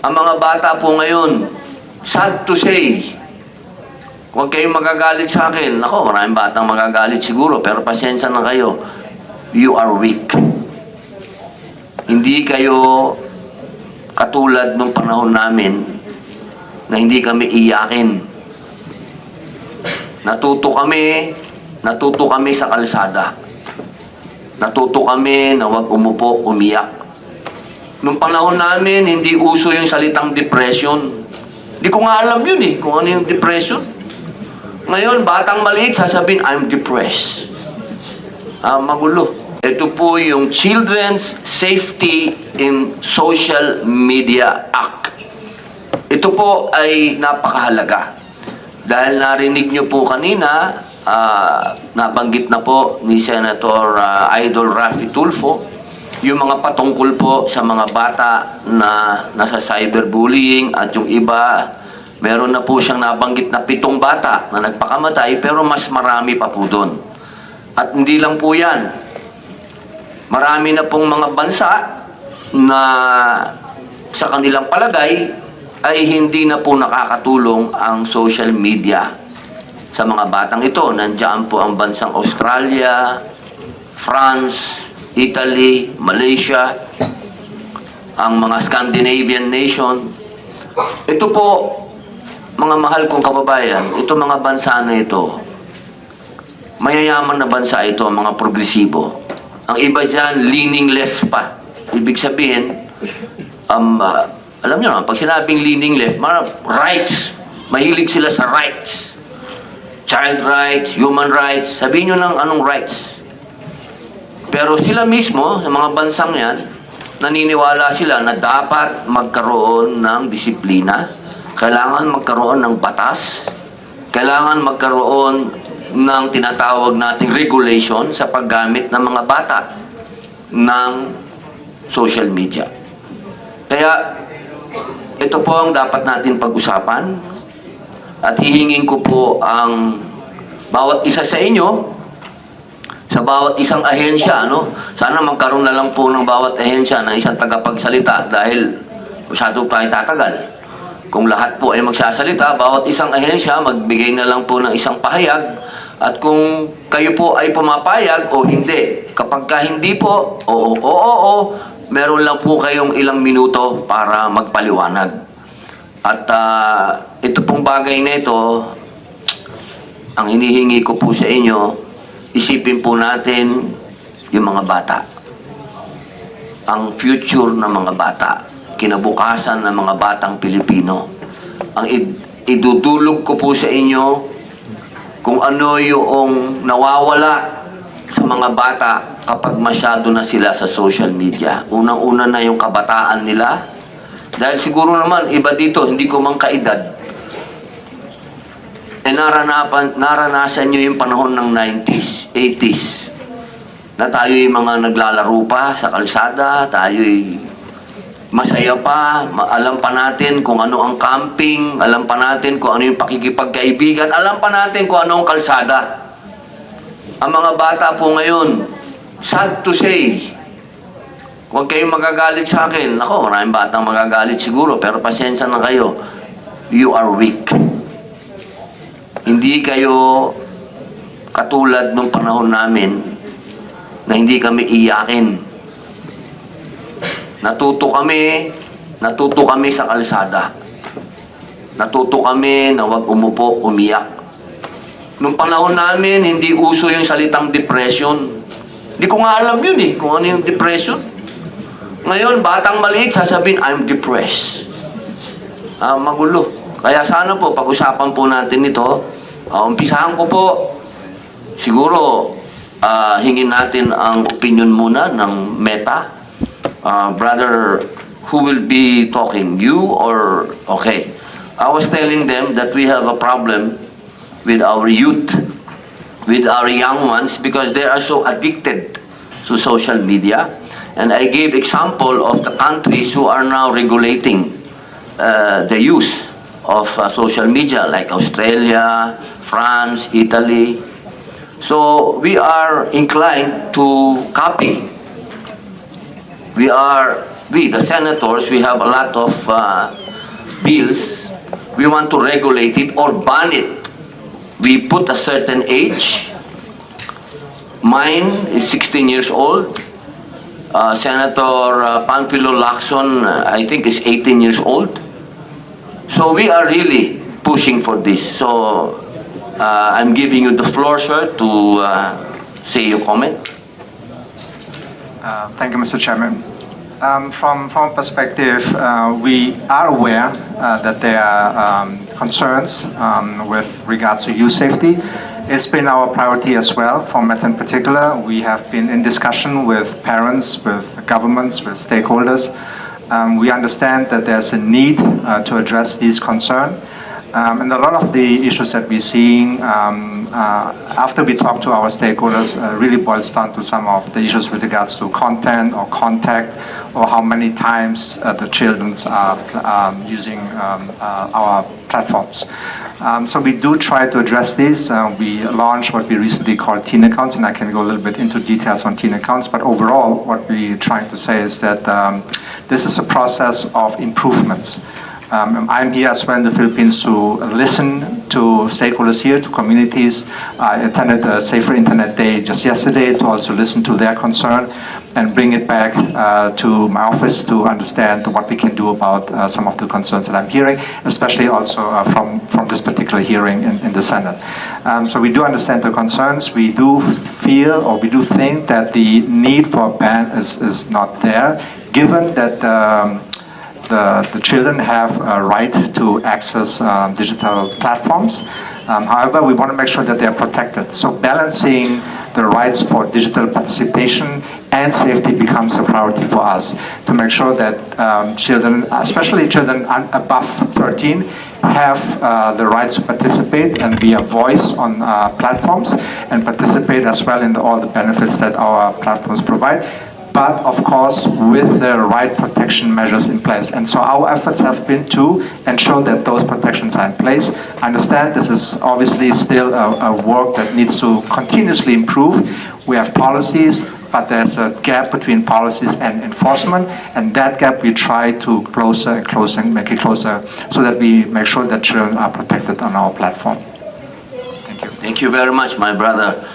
Ang mga bata po ngayon, sad to say, huwag kayong magagalit sa akin. Ako, maraming batang magagalit siguro, pero pasensya na kayo. You are weak. Hindi kayo katulad nung panahon namin na hindi kami iyakin. Natuto kami sa kalsada. Natuto kami na huwag umupo, umiyak. Nung panahon namin, hindi uso yung salitang depression. Hindi ko nga alam yun kung ano yung depression. Ngayon, batang maliit, sasabihin, I'm depressed. Magulo. Ito po yung Children's Safety in Social Media Act. Ito po ay napakahalaga. Dahil narinig nyo po kanina, nabanggit na po ni Senator Idol Raffy Tulfo, yung mga patungkol po sa mga bata na nasa cyberbullying at yung iba, meron na po siyang nabanggit na 7 bata na nagpakamatay pero mas marami pa po doon. At hindi lang po yan. Marami na pong mga bansa na sa kanilang palagay ay hindi na po nakakatulong ang social media sa mga batang ito. Nandiyan po ang bansang Australia, France, Italy, Malaysia, ang mga Scandinavian nation. Ito po, mga mahal kong kababayan, ito mga bansa na ito, mayayaman na bansa ito, mga progresibo. Ang iba dyan, leaning left pa. Ibig sabihin, alam nyo naman, pag sinabing leaning left, rights, mahilig sila sa rights. Child rights, human rights, sabihin nyo lang anong rights. Pero sila mismo, sa mga bansang yan, naniniwala sila na dapat magkaroon ng disiplina, kailangan magkaroon ng batas, kailangan magkaroon ng tinatawag nating regulation sa paggamit ng mga bata ng social media. Kaya, ito po ang dapat natin pag-usapan at hihingin ko po ang bawat isa sa inyo, sa bawat isang ahensya, sana magkaroon na lang po ng bawat ahensya ng isang tagapagsalita dahil masyado pa ay tatagal. Kung lahat po ay magsasalita, bawat isang ahensya magbigay na lang po ng isang pahayag at kung kayo po ay pumapayag o hindi. Kapag ka hindi po, oo, meron lang po kayong ilang minuto para magpaliwanag. At ito pong bagay na ito, ang hinihingi ko po sa inyo, isipin po natin yung mga bata. Ang future ng mga bata. Kinabukasan ng mga batang Pilipino. Ang idudulog ko po sa inyo kung ano yung nawawala sa mga bata kapag masyado na sila sa social media. Unang-una na yung kabataan nila. Dahil siguro naman, iba dito, hindi ko mang kaedad. Naranasan nyo yung panahon ng 90s, 80s, na tayo'y mga naglalaro pa sa kalsada, tayo'y masaya pa, alam pa natin kung ano ang camping, alam pa natin kung ano yung pakikipagkaibigan, alam pa natin kung ano ang kalsada. Ang mga bata po ngayon, sad to say, huwag kayong magagalit sa akin. Ako, maraming batang magagalit siguro, pero pasensya na kayo. You are weak. Hindi kayo katulad nung panahon namin na hindi kami iyakin. Natuto kami sa kalsada. Natuto kami na huwag umupo, umiyak. Nung panahon namin, hindi uso yung salitang depression. Hindi ko nga alam yun kung ano yung depression. Ngayon, batang maliit, sasabihin, I'm depressed. Magulo. Kaya sana po, pag-usapan po natin ito. Umpisahan ko po, siguro, hingin natin ang opinion muna ng Meta. Brother, who will be talking? You or... Okay. I was telling them that we have a problem with our youth, with our young ones, because they are so addicted to social media. And I gave example of the countries who are now regulating the use of social media, like Australia, France, Italy. So we are inclined to copy. We are we, the senators, we have a lot of bills. We want to regulate it or ban it. We put a certain age. Mine is 16 years old. Senator Panfilo Lacson, I think, is 18 years old. So we are really pushing for this. So I'm giving you the floor, sir, to say your comment. Thank you, Mr. Chairman. From perspective, we are aware that there are concerns with regards to youth safety. It's been our priority as well. For Met in particular, we have been in discussion with parents, with governments, with stakeholders. We understand that there's a need to address these concerns. And a lot of the issues that we're seeing after we talk to our stakeholders really boils down to some of the issues with regards to content or contact or how many times the children are using our platforms. So we do try to address this. We launched what we recently called teen accounts, and I can go a little bit into details on teen accounts, but overall what we're trying to say is that this is a process of improvements. I'm here as well in the Philippines to listen to stakeholders here, to communities. I attended a Safer Internet Day just yesterday to also listen to their concern and bring it back to my office to understand what we can do about some of the concerns that I'm hearing, especially also from this particular hearing in the Senate. So we do understand the concerns. We do feel, or we do think that the need for a ban is not there, given that the children have a right to access digital platforms. However, we want to make sure that they are protected. So balancing the rights for digital participation and safety becomes a priority for us to make sure that children, especially children above 13, have the rights to participate and be a voice on platforms and participate as well in all the benefits that our platforms provide, but of course with the right protection measures in place. And so our efforts have been to ensure that those protections are in place. I understand this is obviously still a work that needs to continuously improve. We have policies, but there's a gap between policies and enforcement, and that gap we try to closer and closer and make it closer so that we make sure that children are protected on our platform. Thank you. Thank you very much, my brother.